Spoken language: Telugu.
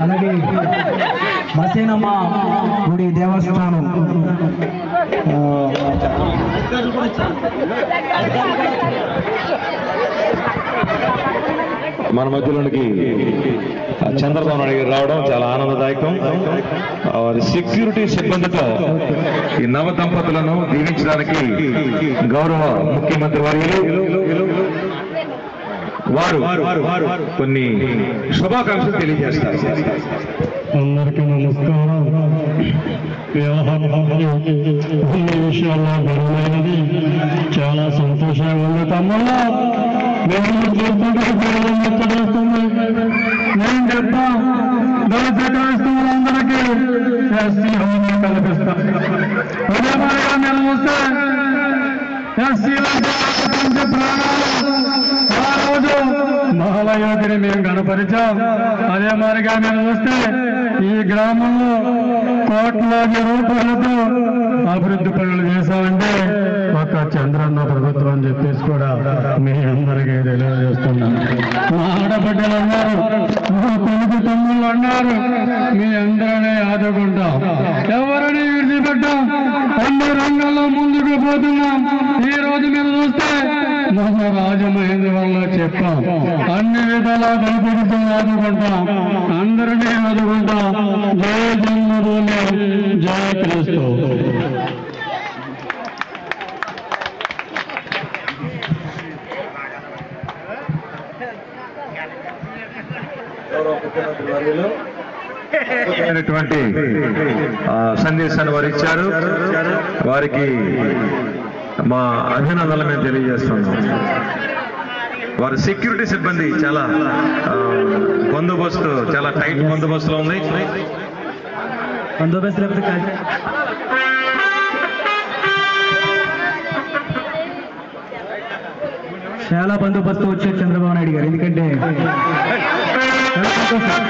అలాగే మసేనమ్మ గుడి దేవస్థానం మన మధ్యలోనికి చంద్రబాబు నాయుడు గారు రావడం చాలా ఆనందదాయకం. వారి సెక్యూరిటీ సిబ్బందితో ఈ నవ దంపతులను దీవించడానికి గౌరవ ముఖ్యమంత్రి వర్యులు వారు కొన్ని శుభాకాంక్షలు తెలియజేస్తారు. అందరికీ నమస్కారం. అన్ని విషయాల్లో బలమైనది, చాలా సంతోషంగా ఉంది. తమ్ముళ్ళు మేము ముచ్చటేస్తుంది. నేను చెప్తా, దళితులందరికీ ఎస్సీ హోదా కల్పిస్తాం. అదే మాదిరిగా మేము వస్తే ఎస్సీలకు ప్రాణాలు ఆ రోజు మహాలయోగిని మేము కనపరిచాం. అదే మాదిరిగా మేము వస్తే ఈ గ్రామంలో కోట్లాది రూపాయలతో అభివృద్ధి పనులు చేశామంటే ఒక చంద్రన్న ప్రభుత్వం అని చెప్పేసి కూడా మీ అందరికీ తెలియజేస్తున్నాం. మా ఆడబిడ్డలు అన్నారు, మా కొడుకు తమ్ముళ్ళు అన్నారు, మీ అందరినీ ఆదుకుంటాం, ఎవరిని విడిచిపెట్టాం, అన్ని రంగాల్లో ముందుకు పోతున్నాం. ఈ రోజు మీరు చూస్తే మన రాజమహేంద్రవరంలో చెప్పాం, అన్ని విధాలా బలపడుతూ ఆదుకుంటాం, అందరినీ ఆదుకుంటాం. జయ జన్మభూమి, జయ క్రీస్తు. సందేశాన్ని వారు ఇచ్చారు. వారికి మా అభినందనలు మేము తెలియజేస్తున్నాం. వారి సెక్యూరిటీ సిబ్బంది చాలా బందోబస్తు, చాలా టైట్ బందోబస్తులో ఉంది. బందోబస్తు లేకపోతే చాలా బందోబస్తు వచ్చారు చంద్రబాబు నాయుడు గారు. ఎందుకంటే చాలా సంతోషం.